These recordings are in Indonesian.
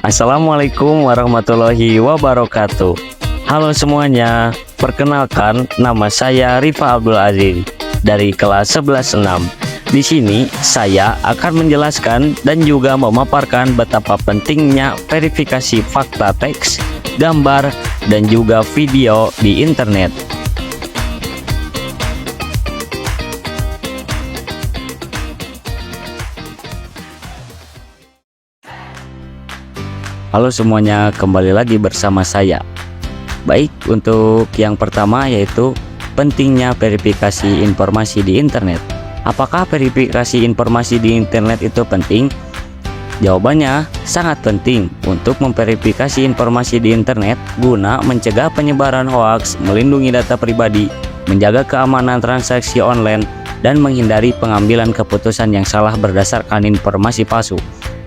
Assalamualaikum warahmatullahi wabarakatuh. Halo semuanya, perkenalkan nama saya Rifa Abdul Aziz dari kelas 11-6. Di sini saya akan menjelaskan dan juga memaparkan betapa pentingnya verifikasi fakta teks, gambar, dan juga video di internet. Halo semuanya, kembali lagi bersama saya. Baik, untuk yang pertama yaitu pentingnya verifikasi informasi di internet. Apakah verifikasi informasi di internet itu penting? Jawabannya sangat penting untuk memverifikasi informasi di internet guna mencegah penyebaran hoaks, melindungi data pribadi, menjaga keamanan transaksi online, dan menghindari pengambilan keputusan yang salah berdasarkan informasi palsu.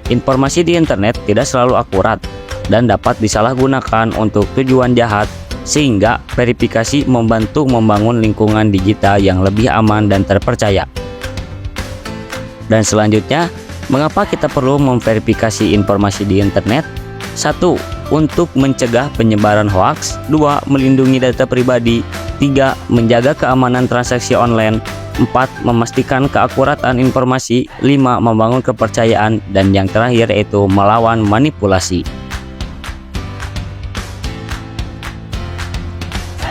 Informasi di internet tidak selalu akurat dan dapat disalahgunakan untuk tujuan jahat, sehingga verifikasi membantu membangun lingkungan digital yang lebih aman dan terpercaya. Dan selanjutnya, mengapa kita perlu memverifikasi informasi di internet? 1. Untuk mencegah penyebaran hoaks. 2. Melindungi data pribadi. 3. Menjaga keamanan transaksi online. 4. Memastikan keakuratan informasi. 5. Membangun kepercayaan. Dan yang terakhir yaitu melawan manipulasi.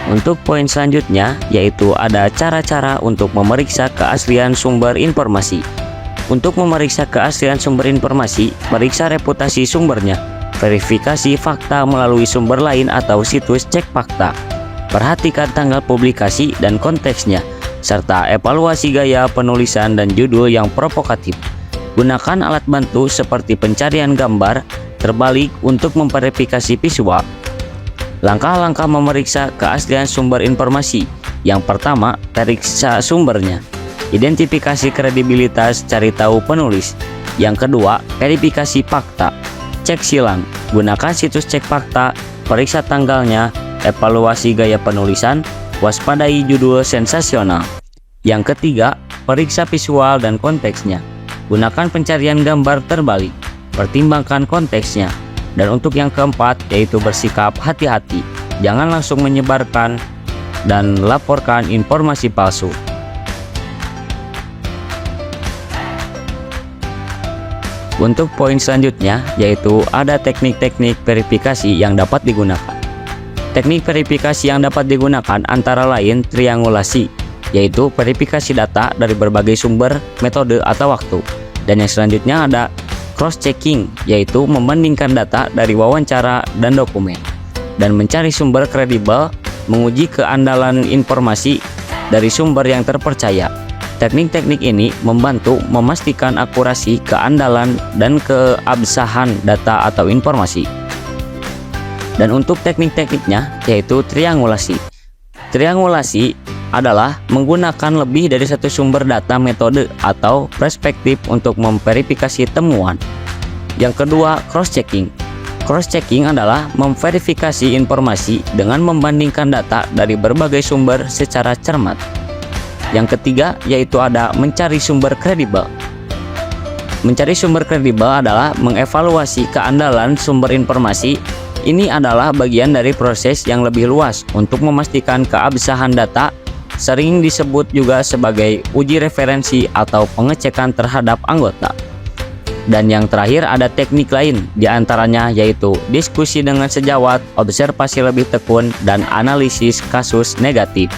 Untuk poin selanjutnya yaitu ada cara-cara untuk memeriksa keaslian sumber informasi. Untuk memeriksa keaslian sumber informasi, periksa reputasi sumbernya. Verifikasi fakta melalui sumber lain atau situs cek fakta. Perhatikan tanggal publikasi dan konteksnya, serta evaluasi gaya penulisan dan judul yang provokatif. Gunakan alat bantu seperti pencarian gambar terbalik untuk memverifikasi visual. Langkah-langkah memeriksa keaslian sumber informasi. Yang pertama, periksa sumbernya. Identifikasi kredibilitas, cari tahu penulis. Yang kedua, verifikasi fakta. Cek silang. Gunakan situs cek fakta, periksa tanggalnya, evaluasi gaya penulisan, waspadai judul sensasional. Yang ketiga, periksa visual dan konteksnya. Gunakan pencarian gambar terbalik, pertimbangkan konteksnya. Dan untuk yang keempat, yaitu bersikap hati-hati. Jangan langsung menyebarkan dan laporkan informasi palsu. Untuk poin selanjutnya, yaitu ada teknik-teknik verifikasi yang dapat digunakan. Teknik verifikasi yang dapat digunakan antara lain triangulasi, yaitu verifikasi data dari berbagai sumber, metode, atau waktu. Dan yang selanjutnya ada cross-checking, yaitu membandingkan data dari wawancara dan dokumen. Dan mencari sumber kredibel, menguji keandalan informasi dari sumber yang terpercaya. Teknik-teknik ini membantu memastikan akurasi, keandalan, dan keabsahan data atau informasi. Dan untuk teknik-tekniknya yaitu triangulasi. Triangulasi adalah menggunakan lebih dari satu sumber data metode atau perspektif untuk memverifikasi temuan. Yang kedua, cross-checking. Cross-checking adalah memverifikasi informasi dengan membandingkan data dari berbagai sumber secara cermat. Yang ketiga yaitu ada mencari sumber kredibel. Mencari sumber kredibel adalah mengevaluasi keandalan sumber informasi. Ini adalah bagian dari proses yang lebih luas untuk memastikan keabsahan data, sering disebut juga sebagai uji referensi atau pengecekan terhadap anggota. Dan yang terakhir ada teknik lain, diantaranya yaitu diskusi dengan sejawat, observasi lebih tekun, dan analisis kasus negatif.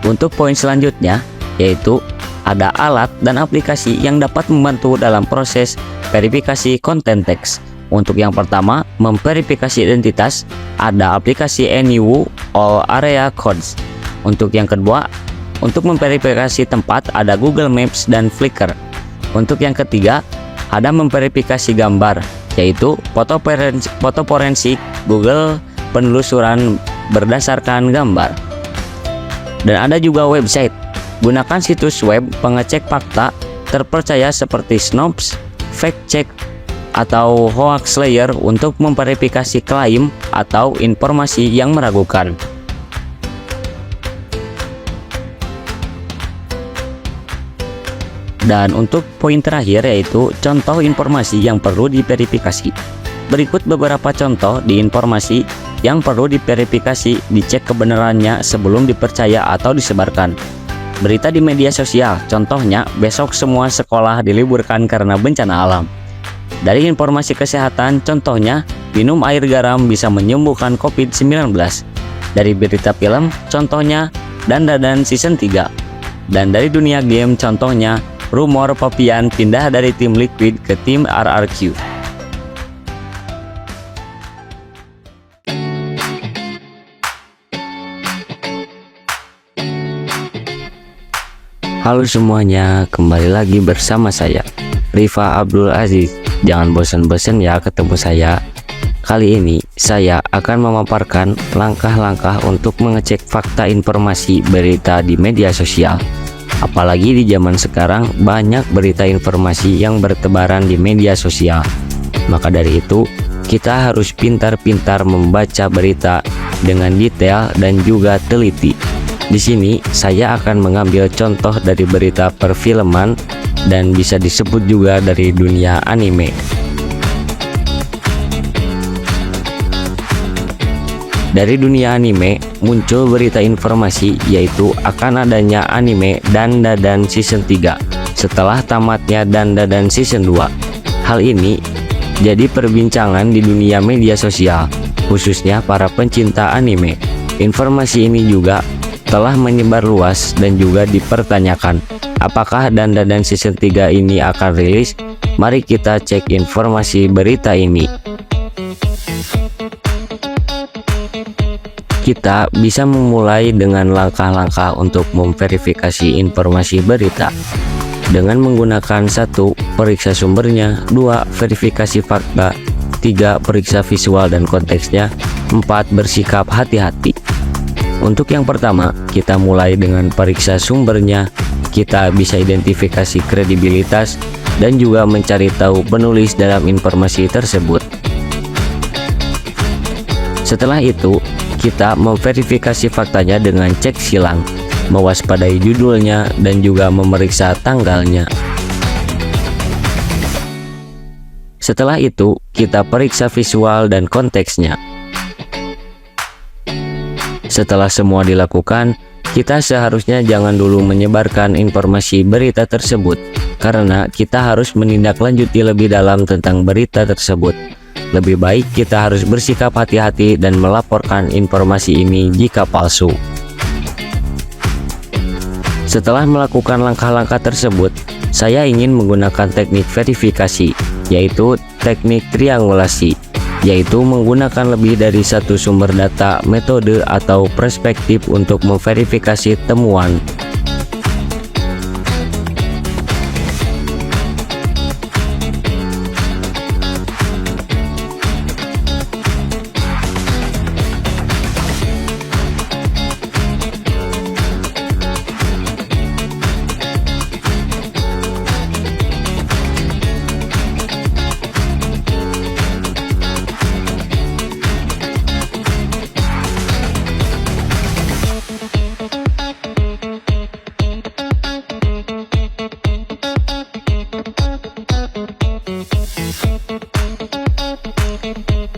Untuk poin selanjutnya yaitu ada alat dan aplikasi yang dapat membantu dalam proses verifikasi konten teks. Untuk yang pertama, memverifikasi identitas, ada aplikasi AnyWoo All Area Codes. Untuk yang kedua, untuk memverifikasi tempat ada Google Maps dan Flickr. Untuk yang ketiga, ada memverifikasi gambar, yaitu foto forensik Google penelusuran berdasarkan gambar. Dan ada juga website. Gunakan situs web pengecek fakta terpercaya seperti Snopes, FactCheck, atau Hoaxslayer untuk memverifikasi klaim atau informasi yang meragukan. Dan untuk poin terakhir yaitu contoh informasi yang perlu diverifikasi. Berikut beberapa contoh di informasi yang perlu diverifikasi, dicek kebenarannya sebelum dipercaya atau disebarkan. Berita di media sosial, contohnya besok semua sekolah diliburkan karena bencana alam. Dari informasi kesehatan, contohnya minum air garam bisa menyembuhkan COVID-19. Dari berita film, contohnya Dandadan Season 3. Dan dari dunia game, contohnya rumor Popian pindah dari tim Liquid ke tim RRQ. Halo semuanya, kembali lagi bersama saya, Rifa Abdul Aziz. Jangan bosan-bosan ya ketemu saya. Kali ini saya akan memaparkan langkah-langkah untuk mengecek fakta informasi berita di media sosial. Apalagi di zaman sekarang banyak berita informasi yang bertebaran di media sosial. Maka dari itu, kita harus pintar-pintar membaca berita dengan detail dan juga teliti. Di sini saya akan mengambil contoh dari berita perfilman dan bisa disebut juga dari dunia anime. Dari dunia anime muncul berita informasi yaitu akan adanya anime Dandadan Season 3 setelah tamatnya Dandadan Season 2. Hal ini jadi perbincangan di dunia media sosial, khususnya para pencinta anime. Informasi ini juga telah menyebar luas dan juga dipertanyakan, apakah Dandadan Season 3 ini akan rilis? Mari kita cek informasi berita ini. Kita bisa memulai dengan langkah-langkah untuk memverifikasi informasi berita dengan menggunakan 1. Periksa sumbernya, 2. Verifikasi fakta, 3. Periksa visual dan konteksnya, 4. Bersikap hati-hati. Untuk yang pertama, kita mulai dengan periksa sumbernya. Kita bisa identifikasi kredibilitas dan juga mencari tahu penulis dalam informasi tersebut. Setelah itu, kita memverifikasi faktanya dengan cek silang, mewaspadai judulnya dan juga memeriksa tanggalnya. Setelah itu, kita periksa visual dan konteksnya. Setelah semua dilakukan, kita seharusnya jangan dulu menyebarkan informasi berita tersebut, karena kita harus menindaklanjuti lebih dalam tentang berita tersebut. Lebih baik kita harus bersikap hati-hati dan melaporkan informasi ini jika palsu. Setelah melakukan langkah-langkah tersebut, saya ingin menggunakan teknik verifikasi, yaitu teknik triangulasi, yaitu menggunakan lebih dari satu sumber data, metode, atau perspektif untuk memverifikasi temuan.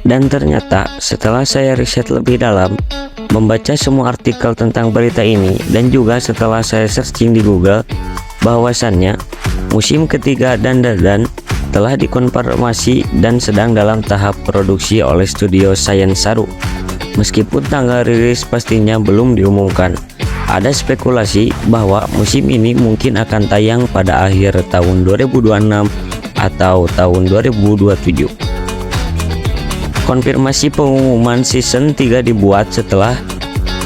Dan ternyata setelah saya riset lebih dalam, membaca semua artikel tentang berita ini, dan juga setelah saya searching di Google, bahwasannya musim ketiga Dandadan telah dikonfirmasi dan sedang dalam tahap produksi oleh studio Science Saru. Meskipun tanggal rilis pastinya belum diumumkan, ada spekulasi bahwa musim ini mungkin akan tayang pada akhir tahun 2026 atau tahun 2027. Konfirmasi pengumuman season 3 dibuat setelah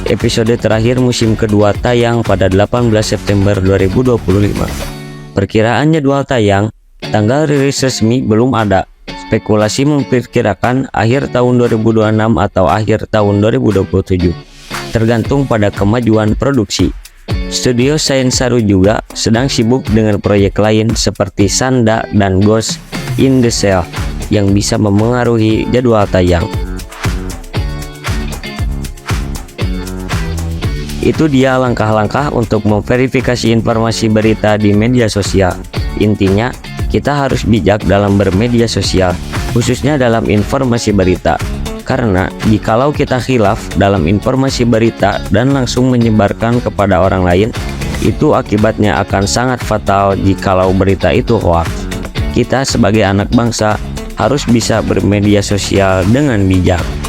episode terakhir musim kedua tayang pada 18 September 2025. Perkiraan jadwal tayang, tanggal rilis resmi belum ada. Spekulasi memperkirakan akhir tahun 2026 atau akhir tahun 2027, tergantung pada kemajuan produksi. Studio Science Saru juga sedang sibuk dengan proyek lain seperti Sanda dan Ghost in the Shell yang bisa memengaruhi jadwal tayang. Itu dia langkah-langkah untuk memverifikasi informasi berita di media sosial. Intinya, kita harus bijak dalam bermedia sosial, khususnya dalam informasi berita. Karena jikalau kita khilaf dalam informasi berita dan langsung menyebarkan kepada orang lain, itu akibatnya akan sangat fatal jikalau berita itu hoax. Kita sebagai anak bangsa harus bisa bermedia sosial dengan bijak.